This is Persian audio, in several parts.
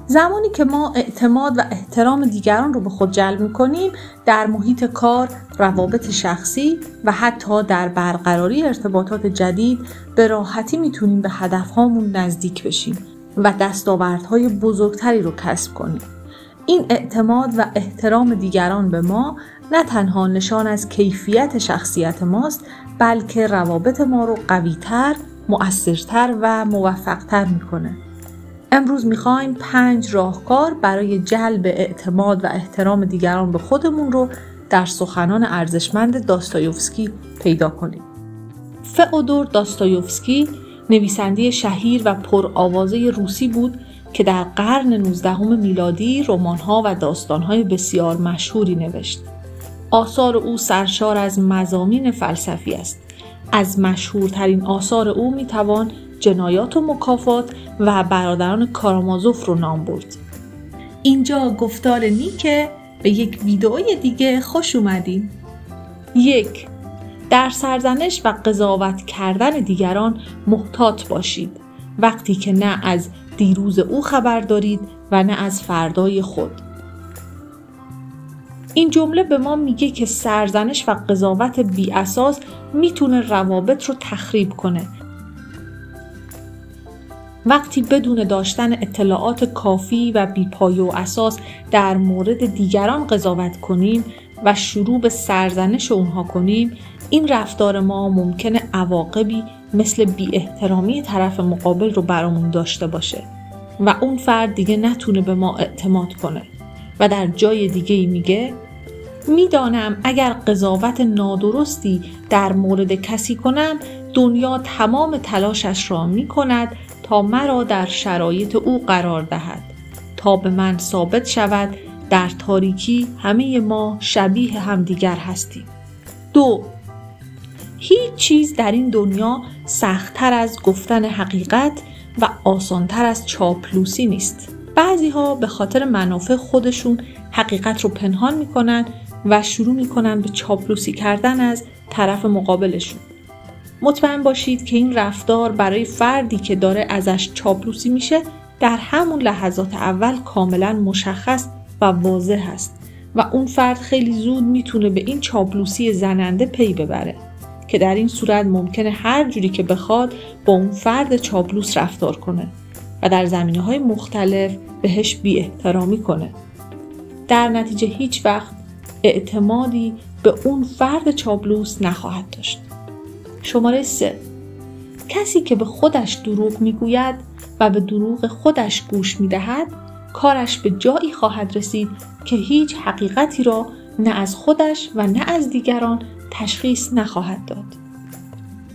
زمانی که ما اعتماد و احترام دیگران رو به خود جلب می‌کنیم، در محیط کار، روابط شخصی و حتی در برقراری ارتباطات جدید به راحتی میتونیم به هدفهامون نزدیک بشیم و دستاوردهای بزرگتری رو کسب کنیم. این اعتماد و احترام دیگران به ما نه تنها نشان از کیفیت شخصیت ماست، بلکه روابط ما رو قوی‌تر، مؤثرتر و موفق‌تر میکنه. امروز میخوایم 5 راهکار برای جلب اعتماد و احترام دیگران به خودمون رو در سخنان ارزشمند داستایوفسکی پیدا کنیم. فئودور داستایوفسکی نویسنده شهیر و پرآوازه روسی بود که در قرن 19 میلادی رمان‌ها و داستان‌های بسیار مشهوری نوشت. آثار او سرشار از مضامین فلسفی است. از مشهورترین آثار او میتوان جنایات و مکافات و برادران کارامازوف رو نام برد. اینجا گفتار نیکه، به یک ویدئوی دیگه خوش اومدین. 1. در سرزنش و قضاوت کردن دیگران محتاط باشید، وقتی که نه از دیروز او خبر دارید و نه از فردای خود. این جمله به ما میگه که سرزنش و قضاوت بی اساس میتونه روابط رو تخریب کنه. وقتی بدون داشتن اطلاعات کافی و بی پایه و اساس در مورد دیگران قضاوت کنیم و شروع به سرزنش اونها کنیم، این رفتار ما ممکنه عواقبی مثل بی احترامی طرف مقابل رو برامون داشته باشه و اون فرد دیگه نتونه به ما اعتماد کنه. و در جای دیگه‌ای میگه میدانم اگر قضاوت نادرستی در مورد کسی کنم، دنیا تمام تلاشش را میکند تا مرا در شرایط او قرار دهد، تا به من ثابت شود در تاریکی همه ما شبیه همدیگر هستیم. 2. هیچ چیز در این دنیا سخت‌تر از گفتن حقیقت و آسان‌تر از چاپلوسی نیست. بعضی‌ها به خاطر منافع خودشون حقیقت رو پنهان می‌کنن و شروع می‌کنن به چاپلوسی کردن از طرف مقابلشون. مطمئن باشید که این رفتار برای فردی که داره ازش چاپلوسی میشه در همون لحظات اول کاملا مشخص و واضح است و اون فرد خیلی زود میتونه به این چاپلوسی زننده پی ببره که در این صورت ممکنه هر جوری که بخواد با اون فرد چاپلوس رفتار کنه و در زمینه‌های مختلف بهش بی احترامی کنه. در نتیجه هیچ وقت اعتمادی به اون فرد چاپلوس نخواهد داشت. شماره 3. کسی که به خودش دروغ میگوید و به دروغ خودش گوش میدهد، کارش به جایی خواهد رسید که هیچ حقیقتی را نه از خودش و نه از دیگران تشخیص نخواهد داد.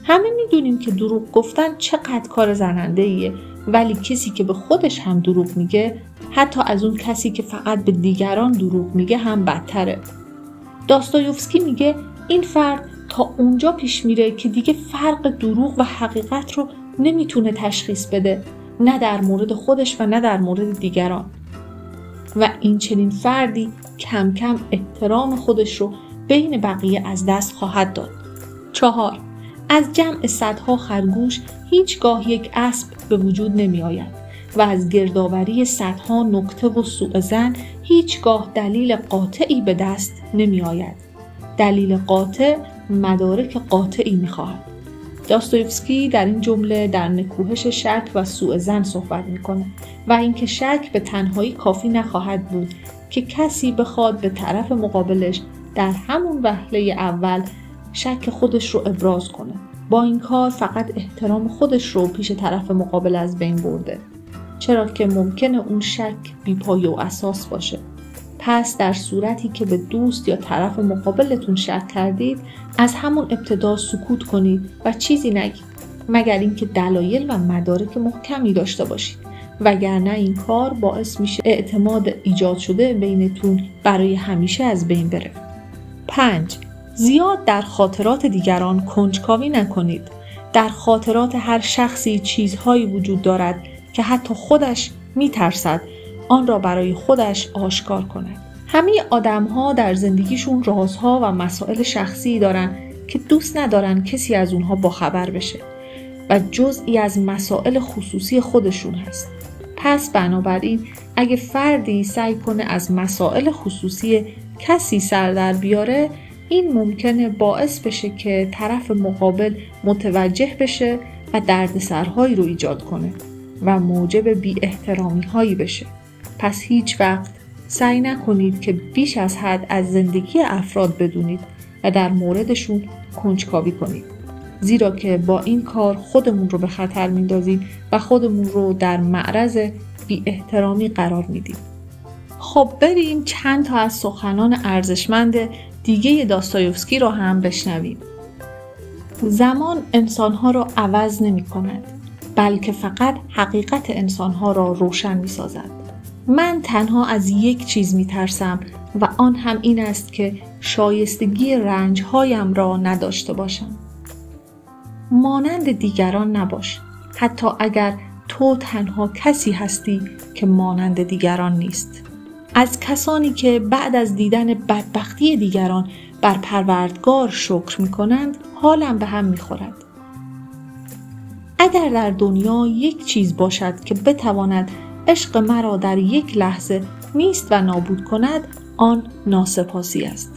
همه میدونیم که دروغ گفتن چقدر کار زننده‌ایه، ولی کسی که به خودش هم دروغ میگه، حتی از اون کسی که فقط به دیگران دروغ میگه هم بدتره. داستایوفسکی میگه این فرد تا اونجا پیش میره که دیگه فرق دروغ و حقیقت رو نمیتونه تشخیص بده، نه در مورد خودش و نه در مورد دیگران. و این چنین فردی کم کم احترام خودش رو بین بقیه از دست خواهد داد. 4. از جمع صدها خرگوش هیچگاه یک اسب به وجود نمی آید و از گردآوری صدها نکته و سوءظن هیچگاه دلیل قاطعی به دست نمی آید. دلیل قاطع مدارک قاطعی می خواهد. داستایوفسکی در این جمله در نکوهش شک و سوءظن صحبت میکنه و اینکه شک به تنهایی کافی نخواهد بود که کسی بخواد به طرف مقابلش در همون وهله اول شک خودش رو ابراز کنه. با این کار فقط احترام خودش رو پیش طرف مقابل از بین برده، چرا که ممکنه اون شک بی‌پایه و اساس باشه. پس در صورتی که به دوست یا طرف مقابلتون شک کردید، از همون ابتدا سکوت کنید و چیزی نگید، مگر اینکه دلایل و مدارک محکمی داشته باشید، وگرنه این کار باعث میشه اعتماد ایجاد شده بینتون برای همیشه از بین بره. 5. زیاد در خاطرات دیگران کنجکاوی نکنید. در خاطرات هر شخصی چیزهایی وجود دارد که حتی خودش میترسد آن را برای خودش آشکار کند. همه آدم‌ها در زندگیشون رازها و مسائل شخصی دارن که دوست ندارن کسی از اونها باخبر بشه و جزئی از مسائل خصوصی خودشون هست. پس بنابراین اگه فردی سعی کنه از مسائل خصوصی کسی سر در بیاره، این ممکنه باعث بشه که طرف مقابل متوجه بشه و دردسرهایی رو ایجاد کنه و موجب بی احترامی هایی بشه. پس هیچ وقت سعی نکنید که بیش از حد از زندگی افراد بدونید و در موردشون کنجکاوی کنید، زیرا که با این کار خودمون رو به خطر میندازیم و خودمون رو در معرض بی احترامی قرار میدیم. خب بریم چند تا از سخنان ارزشمند دیگه داستایوفسکی رو هم بشنویم. زمان انسانها را عوض نمی کند، بلکه فقط حقیقت انسانها را روشن می سازد. من تنها از یک چیز می ترسم و آن هم این است که شایستگی رنجهایم را نداشته باشم. مانند دیگران نباش، حتی اگر تو تنها کسی هستی که مانند دیگران نیست. از کسانی که بعد از دیدن بدبختی دیگران بر پروردگار شکر می کنند حالم به هم می خورد. اگر در دنیا یک چیز باشد که بتواند عشق مرا در یک لحظه نیست و نابود کند، آن ناسپاسی است.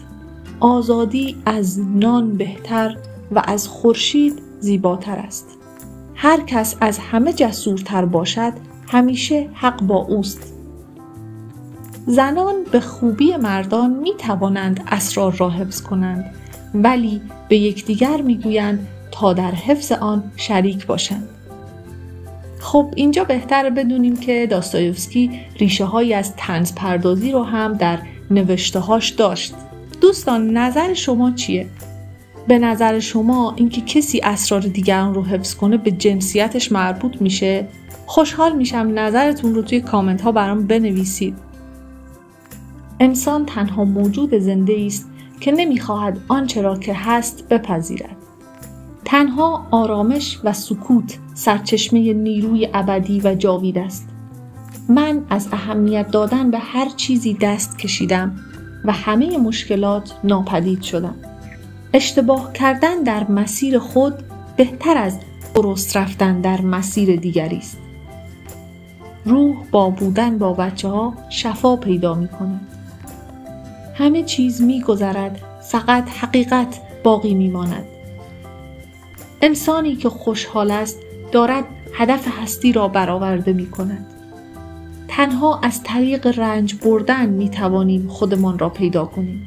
آزادی از نان بهتر و از خورشید زیباتر است. هر کس از همه جسورتر باشد همیشه حق با اوست. زنان به خوبی مردان می توانند اسرار را حفظ کنند، ولی به یکدیگر می گویند تا در حفظ آن شریک باشند. خب اینجا بهتره بدونیم که داستایوفسکی ریشه هایی از طنز پردازی رو هم در نوشته هاش داشت. دوستان نظر شما چیه؟ به نظر شما اینکه کسی اسرار دیگران رو حفظ کنه به جنسیتش مربوط میشه؟ خوشحال میشم نظرتون رو توی کامنت ها برام بنویسید. انسان تنها موجود زنده است که نمیخواهد آنچه را که هست بپذیرد. تنها آرامش و سکوت سرچشمه نیروی ابدی و جاوید است. من از اهمیت دادن به هر چیزی دست کشیدم و همه مشکلات ناپدید شدم. اشتباه کردن در مسیر خود بهتر از درست رفتن در مسیر دیگری است. روح با بودن با بچه‌ها شفا پیدا می‌کند. همه چیز می‌گذرد، فقط حقیقت باقی می‌ماند. انسانی که خوشحال است دارد هدف هستی را برآورده می‌کند. تنها از طریق رنج بردن می‌توانیم خودمان را پیدا کنیم.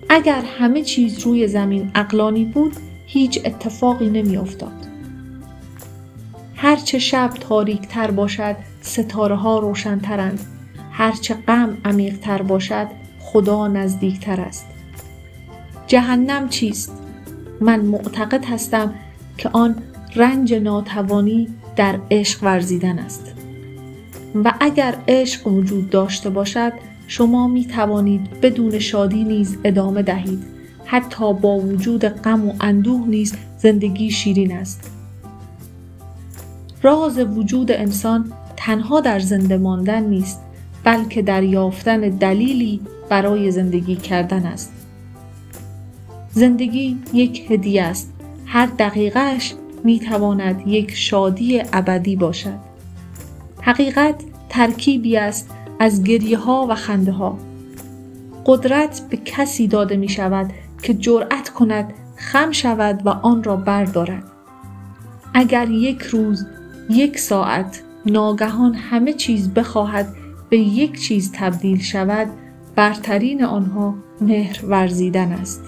اگر همه چیز روی زمین عقلانی بود، هیچ اتفاقی نمی‌افتاد. هرچه شب تاریک‌تر باشد، ستاره‌ها روشن‌ترند. هرچه غم عمیق‌تر باشد، خدا نزدیک‌تر است. جهنم چیست؟ من معتقد هستم که آن رنج ناتوانی در عشق ورزیدن است. و اگر عشق وجود داشته باشد، شما می توانید بدون شادی نیز ادامه دهید. حتی با وجود غم و اندوه نیز زندگی شیرین است. راز وجود انسان تنها در زنده ماندن نیست، بلکه در یافتن دلیلی برای زندگی کردن است. زندگی یک هدیه است. هر دقیقه‌اش می تواند یک شادی ابدی باشد. حقیقت ترکیبی است از گریه ها و خنده ها. قدرت به کسی داده می شود که جرأت کند خم شود و آن را بردارد. اگر یک روز، یک ساعت، ناگهان همه چیز بخواهد به یک چیز تبدیل شود، برترین آنها مهر ورزیدن است.